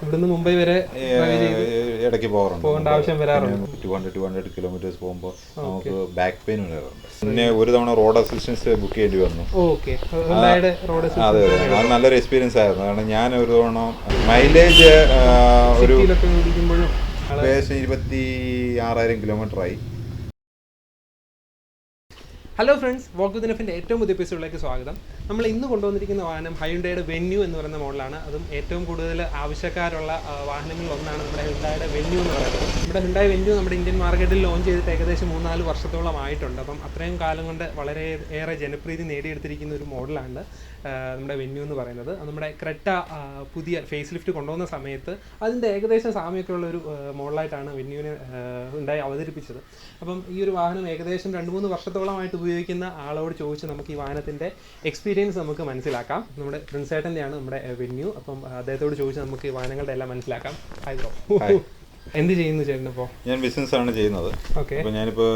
ഇവിടുന്ന് മുംബൈ വരെ ഇടയ്ക്ക് പോകേണ്ട ആവശ്യം വരാറുണ്ട്. 200 കിലോമീറ്റേഴ്സ് പോകുമ്പോൾ നമുക്ക് ബാക്ക് പെയിൻ വരാറുണ്ട്. പിന്നെ ഒരു തവണ റോഡ് അസിസ്റ്റൻസ് ബുക്ക് ചെയ്യേണ്ടി വന്നു. അതെ അത് നല്ലൊരു എക്സ്പീരിയൻസ് ആയിരുന്നു. കാരണം ഞാൻ ഒരു തവണ മൈലേജ് ഒരു ഏകദേശം 26,000 കിലോമീറ്റർ ആയി. ഹലോ ഫ്രണ്ട്സ്, വാക്ക് വിത്ത് നെഫിൻ്റെ ഏറ്റവും പുതിയ എപ്പിസോഡിലേക്ക് സ്വാഗതം. നമ്മൾ ഇന്ന് കൊണ്ടുവന്നിരിക്കുന്ന വാഹനം ഹൈയുണ്ടയുടെ വെന്യൂ എന്ന് പറയുന്ന മോഡലാണ്. അതും ഏറ്റവും കൂടുതൽ ആവശ്യക്കാരുള്ള വാഹനങ്ങളിലൊന്നാണ് നമ്മുടെ ഹ്യുണ്ടായുടെ വെന്യൂ എന്ന് പറയുന്നത്. നമ്മുടെ ഹ്യുണ്ടായി വെന്യൂ നമ്മുടെ ഇന്ത്യൻ മാർക്കറ്റിൽ ലോഞ്ച് ചെയ്തിട്ട് ഏകദേശം 3-4 വർഷത്തോളം ആയിട്ടുണ്ട്. അപ്പം അത്രയും കാലം കൊണ്ട് വളരെ ഏറെ ജനപ്രീതി നേടിയെടുത്തിരിക്കുന്ന ഒരു മോഡലാണ് നമ്മുടെ വെന്യൂ എന്ന് പറയുന്നത്. നമ്മുടെ ക്രെറ്റ പുതിയ ഫേസ് ലിഫ്റ്റ് കൊണ്ടുവന്ന സമയത്ത് അതിൻ്റെ ഏകദേശം സാമ്യമൊക്കെയുള്ള ഒരു മോഡലായിട്ടാണ് വെന്യൂവിനെ ഹ്യുണ്ടായി അവതരിപ്പിച്ചത്. അപ്പം ഈ ഒരു വാഹനം ഏകദേശം 2-3 വർഷത്തോളമായിട്ട് ഉപയോഗിക്കുന്ന ആളോട് ചോദിച്ച് നമുക്ക് ഈ വാഹനത്തിൻ്റെ എക്സ്പീരിയൻസ് നമുക്ക് മനസ്സിലാക്കാം. നമ്മുടെ പ്രിൻസേട്ടൻ്റെയാണ് നമ്മുടെ വെന്യൂ. അപ്പം അദ്ദേഹത്തോട് ചോദിച്ച് നമുക്ക് ഈ വാഹനങ്ങളുടെ എല്ലാം മനസ്സിലാക്കാം. ഹായ് ബ്രോ, എന്ത് ചെയ്യുന്നു ചേട്ടൻ? ഇപ്പോൾ ഞാൻ ബിസിനസ് ആണ് ചെയ്യുന്നത്. ഓക്കെ. അപ്പോൾ ഞാനിപ്പോൾ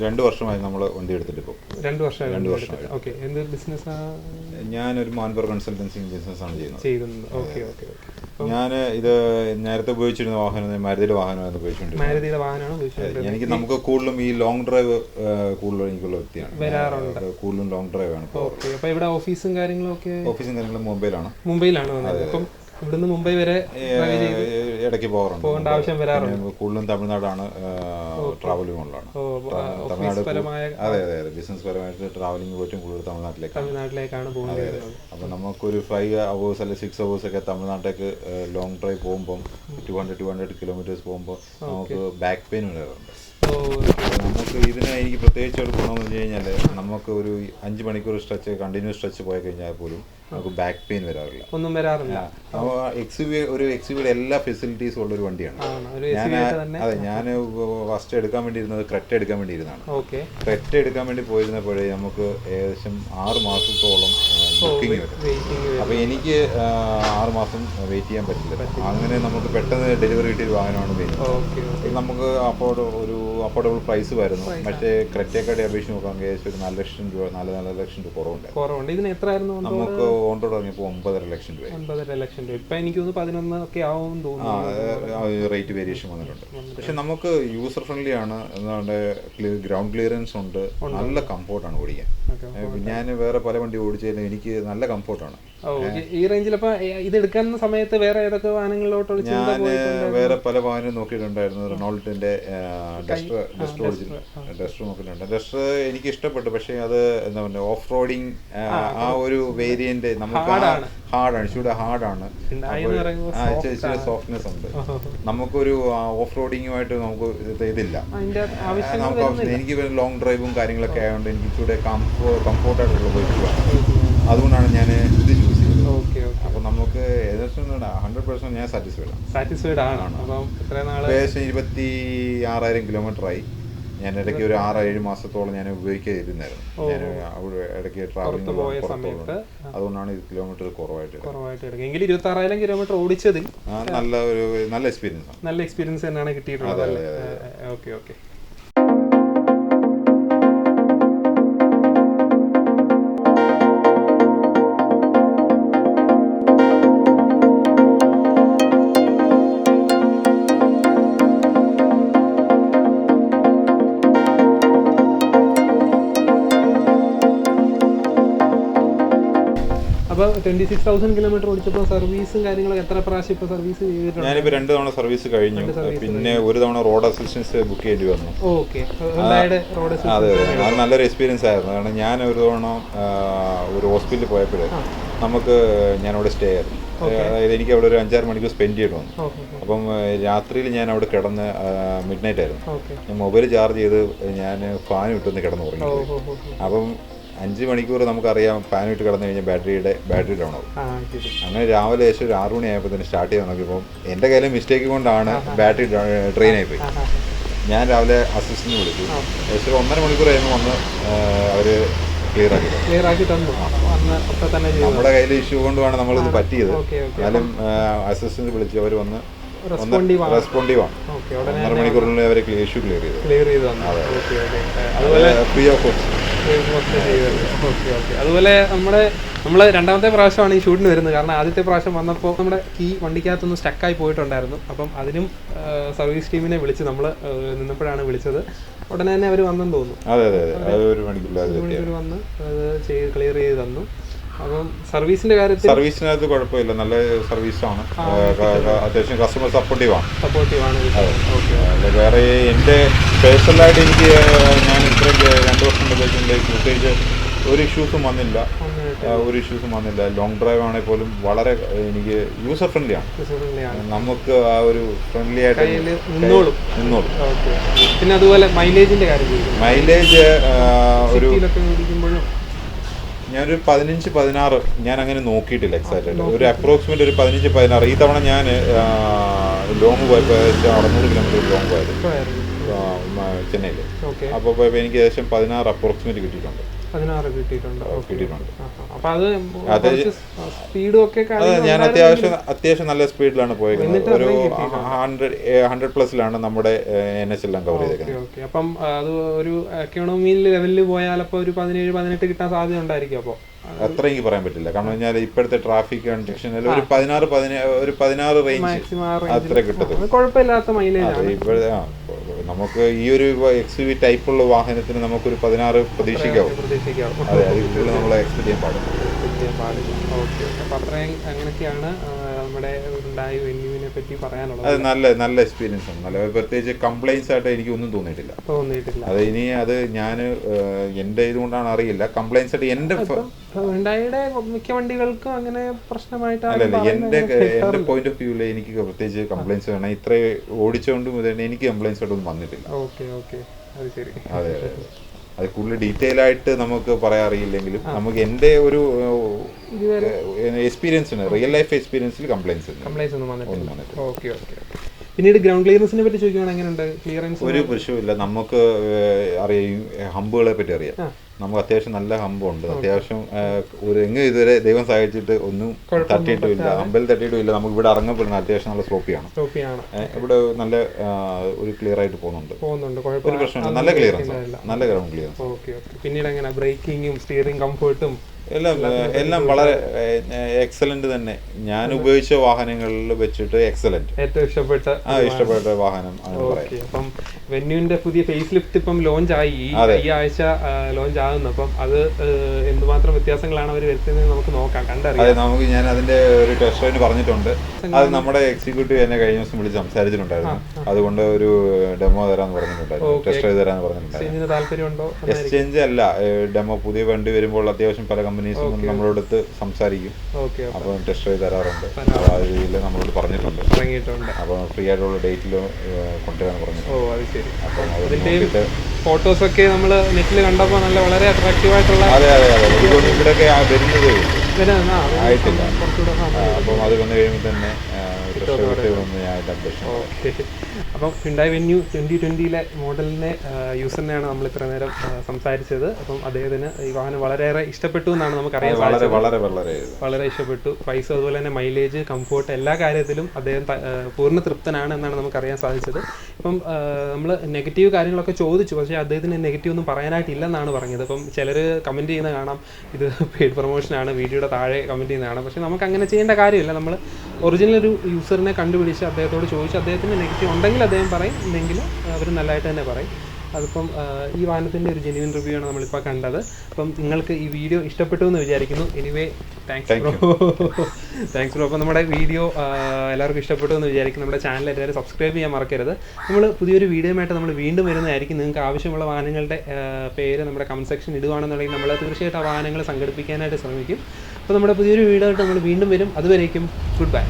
2 വർഷമായി നമ്മൾ വണ്ടി എടുത്തിട്ട് ഇപ്പോൾ 2 വർഷമായി. ഓക്കെ. എന്ത് ബിസിനസ്സാണ്? ഞാനൊരു മാൻപവർ കൺസൾട്ടൻസി ബിസിനസ്സാണ് ചെയ്യുന്നത്. Okay okay okay. ഞാൻ ഇത് നേരത്തെ ഉപയോഗിച്ചിരുന്ന വാഹനം മാരുതിയുടെ വാഹനമായിരുന്നു ഉപയോഗിച്ചുകൊണ്ടിരുന്നത്. മാരുതിയുടെ വാഹനമാണ് ഉപയോഗിച്ചുകൊണ്ടിരുന്നത്. എനിക്ക് നമുക്ക് കൂടുതലും ഈ ലോങ് ഡ്രൈവ് കൂടുതലും എനിക്കുള്ള വ്യക്തിയാണ്. വരാറുണ്ട് കൂടുതലും ലോങ് ഡ്രൈവ് ആണ്. ഓക്കെ. അപ്പോൾ ഇവിടെ ഓഫീസും കാര്യങ്ങളൊക്കെ? ഓഫീസും കാര്യങ്ങളും മുംബൈയിലാണ്. വന്നത്. അപ്പം ഇവിടുന്ന് മുംബൈ വരെ ഇടയ്ക്ക് പോകേണ്ട ആവശ്യം വരാറുണ്ട്. കൂടുതലും തമിഴ്നാടാണ് ട്രാവലിംഗ് ഉള്ളതാണ്. തമിഴ്നാട് അതെ അതെ അതെ ബിസിനസ് പരമായിട്ട് ട്രാവലിംഗ് പോയിട്ടും കൂടുതൽ തമിഴ്നാട്ടിലേക്കാണ് പോകുന്നത്. അപ്പം നമുക്കൊരു 5 hours അല്ലെങ്കിൽ 6 hours ഒക്കെ തമിഴ്നാട്ടിലേക്ക് ലോങ് ഡ്രൈവ് പോകുമ്പം 200 കിലോമീറ്റേഴ്സ് പോകുമ്പോൾ നമുക്ക് ബാക്ക് പെയിൻ വരാറുണ്ട്. നമുക്ക് ഇതിന് എനിക്ക് പ്രത്യേകിച്ച് ഒരു ഗുണമെന്ന് വെച്ച് കഴിഞ്ഞാൽ നമുക്ക് ഒരു 5 മണിക്കൂർ സ്ട്രെച്ച് കണ്ടിന്യൂസ് സ്ട്രെച്ച് പോയി കഴിഞ്ഞാൽ പോലും നമുക്ക് ബാക്ക് പെയിൻ വരാറില്ല. ഒന്നും വരാറില്ല. ഒരു എക്സ്യുവിയുടെ എല്ലാ ഫെസിലിറ്റീസും ഉള്ളൊരു വണ്ടിയാണ്. ഞാൻ ഫസ്റ്റ് എടുക്കാൻ വേണ്ടിയിരുന്നത് ക്രെറ്റ എടുക്കാൻ വേണ്ടിയിരുന്നതാണ്. ക്രെറ്റ എടുക്കാൻ വേണ്ടി പോയിരുന്നപ്പോഴേ നമുക്ക് ഏകദേശം 6 മാസത്തോളം ബുക്കിംഗ് വരും. അപ്പോൾ എനിക്ക് 6 മാസം വെയിറ്റ് ചെയ്യാൻ പറ്റില്ല. അങ്ങനെ നമുക്ക് പെട്ടെന്ന് ഡെലിവറി കിട്ടിയ വാഹനമാണ് ഇത്. നമുക്ക് അഫോർഡബിൾ പ്രൈസ് വരുന്നു. മറ്റേ ക്രെറ്റയെക്കാട്ടി അപേക്ഷിച്ച് നോക്കുകയാണെങ്കിൽ ഏകദേശം ഒരു 4 ലക്ഷം രൂപ 4 ലക്ഷം രൂപ കുറവുണ്ട്. ഇതിന് എത്രയായിരുന്നു നമുക്ക് ഓൺ റോഡ് ഇറങ്ങിയപ്പോൾ 9.5 ലക്ഷം രൂപ. 9.5 ലക്ഷം രൂപ. ഇപ്പം എനിക്ക് തോന്നുന്നു 11 ഒക്കെ ആവും തോന്നുന്നു. റേറ്റ് വേരിയേഷൻ വന്നിട്ടുണ്ട്. പക്ഷെ നമുക്ക് യൂസർ ഫ്രണ്ട്ലി ആണ്. എന്നാണ്ട് ഗ്രൗണ്ട് ക്ലിയറൻസ് ഉണ്ട്. നല്ല കംഫോർട്ടാണ് ഓടിക്കാൻ. ഞാൻ വേറെ പല വണ്ടി ഓടിച്ചാലും എനിക്ക് നല്ല കംഫോർട്ടാണ്. ഈ റേഞ്ചിൽ അപ്പൊ ഇത് എടുക്കുന്ന സമയത്ത് വേറെ ഏതൊക്കെ വാഹനങ്ങളിലോട്ട് ഞാൻ വേറെ പല വാഹനം നോക്കിയിട്ടുണ്ടായിരുന്നു. റെനോൾട്ടിന്റെ ഡസ്റ്റർ നോക്കിയിട്ടുണ്ട്. ഡസ്റ്റർ എനിക്ക് ഇഷ്ടപ്പെട്ടു. പക്ഷെ അത് എന്താ പറയുക, ഓഫ് റോഡിങ് ആ ഒരു വേരിയന്റ് നമുക്ക് ഹാർഡാണ്, ഇച്ചിരി ഹാർഡാണ്. ഇച്ചിരി സോഫ്റ്റ്നെസ് ഉണ്ട്. നമുക്കൊരു ഓഫ് റോഡിങ്ങുമായിട്ട് നമുക്ക് ഇതില്ല. നമുക്ക് എനിക്ക് ലോങ് ഡ്രൈവും കാര്യങ്ങളൊക്കെ ആയതുകൊണ്ട് എനിക്ക് ഇച്ചിരി കംഫോർട്ടായിട്ടുള്ള ബൈക്ക്. അതുകൊണ്ടാണ് ഞാൻ ഇത് ചൂസ് ചെയ്തത്. അപ്പോൾ നമുക്ക് ഏകദേശം 100% ഞാൻ സാറ്റിസ്ഫൈഡ് ആണ്. ഏകദേശം 26,000 കിലോമീറ്റർ ആയി. ഞാൻ ഇടയ്ക്ക് ഒരു 6-7 മാസത്തോളം ഞാൻ ഉപയോഗിക്കാതിരുന്നായിരുന്നു. ഞാൻ അവിടെ ഇടയ്ക്ക് ട്രാവലിംഗ് പോയ സമയത്ത്. അതുകൊണ്ടാണ് ഇത് കിലോമീറ്റർ കുറവായിട്ട് 26,000 കിലോമീറ്റർ ഓടിച്ചതിൽ നല്ല എക്സ്പീരിയൻസ് തന്നെയാണ് കിട്ടിയിട്ടുള്ളത്. Okay okay. അപ്പോൾ 26,000 കിലോമീറ്റർ ഓടിച്ചപ്പോൾ സർവീസും കാര്യങ്ങളൊക്കെ എത്ര പ്രാവശ്യം ഇപ്പോൾ സർവീസ് ചെയ്തിട്ടുണ്ട്? ഞാനിപ്പോൾ 2 തവണ സർവീസ് കഴിഞ്ഞു. പിന്നെ ഒരു തവണ റോഡ് അസിസ്റ്റൻസ് ബുക്ക് ചെയ്യേണ്ടി വന്നു. അതെ അത് നല്ലൊരു എക്സ്പീരിയൻസ് ആയിരുന്നു. കാരണം ഞാൻ ഒരു തവണ ഒരു ഹോസ്പിറ്റലിൽ പോയപ്പോഴേ ഞാനവിടെ സ്റ്റേ ആയിരുന്നു. അതായത് എനിക്ക് അവിടെ ഒരു 5-6 മണിക്കൂർ സ്പെൻഡ് ചെയ്യണം വന്നു. അപ്പം രാത്രിയിൽ ഞാൻ അവിടെ കിടന്ന് മിഡ് നൈറ്റ് ആയിരുന്നു. ഞാൻ മൊബൈൽ ചാർജ് ചെയ്ത് ഞാൻ ഫാൻ ഇട്ടൊന്ന് കിടന്ന് ഉറങ്ങി. അപ്പം 5 മണിക്കൂർ നമുക്കറിയാം ഫാൻ ഇട്ട് കിടന്നു കഴിഞ്ഞാൽ ബാറ്ററി ഡൗൺ ആവും. അങ്ങനെ രാവിലെ ഏകദേശം ഒരു 6 മണിയായപ്പോൾ തന്നെ സ്റ്റാർട്ട് ചെയ്ത് നോക്കിയപ്പോൾ എൻ്റെ കയ്യിലെ മിസ്റ്റേക്ക് കൊണ്ടാണ് ബാറ്ററി ഡ്രെയിൻ ആയിപ്പോയി. ഞാൻ രാവിലെ അസിസ്റ്റന്റിനെ വിളിച്ചു. ഏകദേശം 1.5 മണിക്കൂർ ആയിരുന്നു വന്ന് അവർ ക്ലിയർ ആക്കി തന്നു. നമ്മുടെ കയ്യിൽ ഇഷ്യൂ കൊണ്ടുമാണ് നമ്മളിത് പറ്റിയത്. എന്നാലും അസിസ്റ്റന്റ് വിളിച്ചു, അവർ വന്ന് റെസ്പോണ്ടീവ് ആണ്. 1.5 മണിക്കൂറിനുള്ളിൽ അവർ ഇഷ്യൂ ക്ലിയർ ചെയ്തു. Free of cost. Okay okay. അതുപോലെ നമ്മൾ രണ്ടാമത്തെ പ്രാവശ്യമാണ് ഈ ഷൂട്ടിന് വരുന്നത്. കാരണം ആദ്യത്തെ പ്രാവശ്യം വന്നപ്പോൾ നമ്മുടെ കീ വണ്ടിക്കകത്തൊന്ന് സ്റ്റക്കായി പോയിട്ടുണ്ടായിരുന്നു. അപ്പം അതിനും സർവീസ് ടീമിനെ വിളിച്ച് നമ്മൾ നിന്നപ്പോഴാണ് വിളിച്ചത്. ഉടനെ തന്നെ അവർ വന്നെന്ന് തോന്നുന്നു. ഒരു മണിക്കൂർ വന്ന് അത് ക്ലിയർ ചെയ്ത് തന്നു. അപ്പം സർവീസിന്റെ കാര്യത്തിൽ സർവീസിനകത്ത് കുഴപ്പമില്ല, നല്ല സർവീസാണ്, അത്യാവശ്യം കസ്റ്റമർ സപ്പോർട്ടീവാണ്. വേറെ എൻ്റെ പേഴ്സണലായിട്ട് എനിക്ക് ഞാൻ ഇത്രയും 2 വർഷം ഉപയോഗിക്കുമ്പോഴേക്ക് പ്രത്യേകിച്ച് ഒരു ഇഷ്യൂസും വന്നില്ല. ലോങ് ഡ്രൈവ് ആണെങ്കിൽ പോലും വളരെ എനിക്ക് യൂസർ ഫ്രണ്ട്ലിയാണ്. നമുക്ക് ആ ഒരു ഫ്രണ്ട്ലി ആയിട്ട് നിന്നോളും. പിന്നെ അതുപോലെ മൈലേജിന്റെ കാര്യം, മൈലേജ് ഒരു ഞാനൊരു 15-16 ഞാൻ അങ്ങനെ നോക്കിയിട്ടില്ല എക്സാക്റ്റ് ആയിട്ട്. ഒരു അപ്രോക്സിമേറ്റ് ഒരു 15-16. ഈ തവണ ഞാൻ ലോങ് പോയപ്പോൾ 600 കിലോമീറ്റർ ലോങ് പോയത് ചെന്നൈയിൽ. അപ്പോൾ പോയപ്പോൾ എനിക്ക് ഏകദേശം 16 അപ്രോക്സിമേറ്റ് കിട്ടിയിട്ടുണ്ട്. 16 കിട്ടിയിട്ടുണ്ട്. അപ്പോൾ അത് ഞാൻ അത്യാവശ്യം നല്ല സ്പീഡിലാണ് പോയത്. ഒരു 100+ നമ്മുടെ NH എല്ലാം കവർ ചെയ്തേക്കുന്നത്. അപ്പം അത് ഒരു എക്കണോമി ലെവലിൽ പോയാൽ അപ്പോൾ ഒരു 17-18 കിട്ടാൻ സാധ്യത ഉണ്ടായിരിക്കും. അപ്പോൾ അത്ര എനിക്ക് പറയാൻ പറ്റില്ല. കാരണം കഴിഞ്ഞാൽ ഇപ്പോഴത്തെ ട്രാഫിക് കണ്ടീഷനിൽ ഒരു 16 റേഞ്ച് അത്ര കിട്ടും. കുഴപ്പമില്ലാത്ത മൈലേജ്. ഇപ്പോഴത്തെ നമുക്ക് ഈ ഒരു XUV ടൈപ്പുള്ള വാഹനത്തിന് നമുക്കൊരു 16 പ്രതീക്ഷിക്കാവും. അതെ, അതിൽ കൂടുതൽ നമ്മൾ എക്സ്പെക്ട് ചെയ്യാൻ പാടില്ല. ഓക്കെ. അപ്പം അത്രയും അങ്ങനെയൊക്കെയാണ് നമ്മുടെ ഹ്യുണ്ടായി വെന്യൂവിനെ പറ്റി പറയാനുള്ളത്. അത് നല്ല എക്സ്പീരിയൻസ് ആണ്. നല്ല പ്രത്യേകിച്ച് കംപ്ലൈൻസ് ആയിട്ട് എനിക്ക് ഒന്നും തോന്നിയിട്ടില്ല. അത് ഇനി അത് ഞാൻ എൻ്റെ ഇതുകൊണ്ടാണ് അറിയില്ല, കംപ്ലൈൻസ് ആയിട്ട് എൻ്റെ ഹ്യുണ്ടായിയുടെ മിക്ക വണ്ടികൾക്കും അങ്ങനെ പ്രശ്നമായിട്ടാണ്. അല്ലല്ല, എൻ്റെ പോയിന്റ് ഓഫ് വ്യൂവിൽ എനിക്ക് പ്രത്യേകിച്ച് കംപ്ലൈൻസ് വേണം. ഇത്ര ഓടിച്ചുകൊണ്ട് എനിക്ക് കംപ്ലൈൻസ് ആയിട്ടൊന്നും വന്നിട്ടില്ല. അതെ, അത് കൂടുതൽ ഡീറ്റെയിൽ ആയിട്ട് നമുക്ക് പറയാൻ അറിയില്ലെങ്കിലും നമുക്ക് എൻ്റെ ഒരു എക്സ്പീരിയൻസിന്, റിയൽ ലൈഫ് എക്സ്പീരിയൻസിൽ കംപ്ലൈൻസ് ഒന്നും വന്നിട്ടില്ല. പിന്നീട് ഗ്രൗണ്ട് ക്ലിയറൻസിനെ പറ്റി ചോദിക്കുകയാണെങ്കിൽ എങ്ങനെയുണ്ട് ക്ലിയറൻസ്? ഒരു പ്രശ്നമില്ല. നമുക്ക് അറിയാം, ഹമ്പുകളെ പറ്റി അറിയാം. നമുക്ക് അത്യാവശ്യം നല്ല ഹമ്പുണ്ട്. അത്യാവശ്യം ഒരു ഇതുവരെ ദൈവം സഹായിച്ചിട്ട് ഒന്നും തട്ടിയിട്ടുമില്ല, ഹമ്പിൽ തട്ടിയിട്ടുമില്ല. നമുക്ക് ഇവിടെ ഇറങ്ങപ്പെടുന്ന അത്യാവശ്യം നല്ല സ്ലോപ്പിയാണ്. ഇവിടെ നല്ല ഒരു ക്ലിയർ ആയിട്ട് പോകുന്നുണ്ട്. ഒരു പ്രശ്നമില്ല, നല്ല ക്ലിയറൻസ്, നല്ല ഗ്രൗണ്ട് ക്ലിയറൻസ്. പിന്നീട് എങ്ങനെ ബ്രേക്കിങ്ങും സ്റ്റിയറിംഗ് കംഫർട്ടും എല്ലാം വളരെ എക്സലന്റ് തന്നെ. ഞാൻ ഉപയോഗിച്ച വാഹനങ്ങളിൽ വെച്ചിട്ട് എക്സലന്റ്, ഏറ്റവും ഇഷ്ടപ്പെട്ട വാഹനം. അപ്പം വെന്യൂവിന്റെ പുതിയ ഫേസ് ലിഫ്റ്റ് ഇപ്പം ലോഞ്ച് ആയി, ഈ ആഴ്ച ലോഞ്ച് ആകുന്നു. അപ്പം അത് എന്തുമാത്രം വ്യത്യാസങ്ങളാണ് അവർ വരുത്തുന്നത് നമുക്ക് നോക്കാം, കണ്ടറിയാം. ഞാൻ അതിന്റെ ഒരു ടെസ്റ്റ് ഡ്രൈവിന് പറഞ്ഞിട്ടുണ്ട്. അത് നമ്മുടെ എക്സിക്യൂട്ടീവ് എന്നെ കഴിഞ്ഞ ദിവസം വിളിച്ച് സംസാരിച്ചിട്ടുണ്ടായിരുന്നു. അതുകൊണ്ട് ഒരു ഡെമോ തരാന്ന് പറഞ്ഞിട്ടുണ്ടായിരുന്നു, ടെസ്റ്റ് ഡ്രൈവ് തരാന്ന് പറഞ്ഞിട്ടുണ്ടായിരുന്നു. താല്പര്യമുണ്ടോ? എക്സ്ചേഞ്ച് അല്ല, ഡെമോ പുതിയ വണ്ടി വരുമ്പോൾ അത്യാവശ്യം പല കമ്പനീസും നമ്മളോടത്ത് സംസാരിക്കും. അപ്പോൾ ടെസ്റ്റ് ഡ്രൈവ് തരാറുണ്ട്. ആ രീതിയിൽ നമ്മളോട് പറഞ്ഞിട്ടുണ്ട്. അപ്പോൾ ഫ്രീ ആയിട്ടുള്ള ഡേറ്റിൽ കൊണ്ടുവരാൻ പറഞ്ഞിട്ടുണ്ട്. അപ്പം അത് നോക്കിയിട്ട് ഫോട്ടോസൊക്കെ നമ്മൾ നെറ്റിൽ കണ്ടപ്പോൾ നല്ല വളരെ അട്രാക്റ്റീവ് ആയിട്ടുള്ള. അതെ, ഇവിടെയൊക്കെ വരുന്നത് ആയിട്ടില്ല. അപ്പം അത് വന്നു കഴിയുമ്പോൾ തന്നെ അപ്പം ഹ്യുണ്ടായി വെന്യൂ 2020 മോഡലിനെ യൂസറിനെയാണ് നമ്മൾ ഇത്ര നേരം സംസാരിച്ചത്. അപ്പം അദ്ദേഹത്തിന് ഈ വാഹനം വളരെയേറെ ഇഷ്ടപ്പെട്ടു എന്നാണ് നമുക്കറിയാൻ സാധിച്ചത്. വളരെ ഇഷ്ടപ്പെട്ടു. പ്രൈസ്, അതുപോലെ തന്നെ മൈലേജ്, കംഫോർട്ട്, എല്ലാ കാര്യത്തിലും അദ്ദേഹം പൂർണ്ണ തൃപ്തനാണ് എന്നാണ് നമുക്കറിയാൻ സാധിച്ചത്. ഇപ്പം നമ്മൾ നെഗറ്റീവ് കാര്യങ്ങളൊക്കെ ചോദിച്ചു, പക്ഷേ അദ്ദേഹത്തിന് നെഗറ്റീവ് ഒന്നും പറയാനായിട്ടില്ലെന്നാണ് പറഞ്ഞത്. അപ്പം ചിലർ കമൻറ്റ് ചെയ്യുന്ന കാണാം, ഇത് പെയ്ഡ് പ്രൊമോഷനാണ്, വീഡിയോയുടെ താഴെ കമൻറ്റ് ചെയ്യുന്ന കാണാം. പക്ഷേ നമുക്ക് അങ്ങനെ ചെയ്യേണ്ട കാര്യമില്ല. നമ്മൾ ഒറിജിനൽ ഒരു യൂസറിനെ കണ്ടുപിടിച്ച് അദ്ദേഹത്തോട് ചോദിച്ച് അദ്ദേഹത്തിന് നെഗറ്റീവ് ഉണ്ടെങ്കിൽ അദ്ദേഹം പറയും, ഇല്ലെങ്കിൽ അവർ നല്ലതായിട്ട് തന്നെ പറയും. അതിപ്പം ഈ വാഹനത്തിൻ്റെ ഒരു ജെന്യുവൻ റിവ്യൂ ആണ് നമ്മളിപ്പോൾ കണ്ടത്. അപ്പം നിങ്ങൾക്ക് ഈ വീഡിയോ ഇഷ്ടപ്പെട്ടു എന്ന് വിചാരിക്കുന്നു. Anyway thanks bro. അപ്പോൾ നമ്മുടെ വീഡിയോ എല്ലാവർക്കും ഇഷ്ടപ്പെട്ടു എന്ന് വിചാരിക്കും. നമ്മുടെ ചാനൽ എല്ലാവരും സബ്സ്ക്രൈബ് ചെയ്യാൻ മറക്കരുത്. നമ്മൾ പുതിയൊരു വീഡിയോയുമായിട്ട് നമ്മൾ വീണ്ടും വരുന്നതായിരിക്കും. നിങ്ങൾക്ക് ആവശ്യമുള്ള വാഹനങ്ങളുടെ പേര് നമ്മുടെ കമൻറ്റ് സെക്ഷൻ ഇടുകയാണെന്നുണ്ടെങ്കിൽ നമ്മൾ തീർച്ചയായിട്ടും ആ വാഹനങ്ങൾ സംഘടിപ്പിക്കാനായിട്ട് ശ്രമിക്കും. അപ്പോൾ നമ്മുടെ പുതിയൊരു വീഡിയോ ആയിട്ട് നമ്മൾ വീണ്ടും വരും. അതുവരേക്കും ഗുഡ് ബൈ.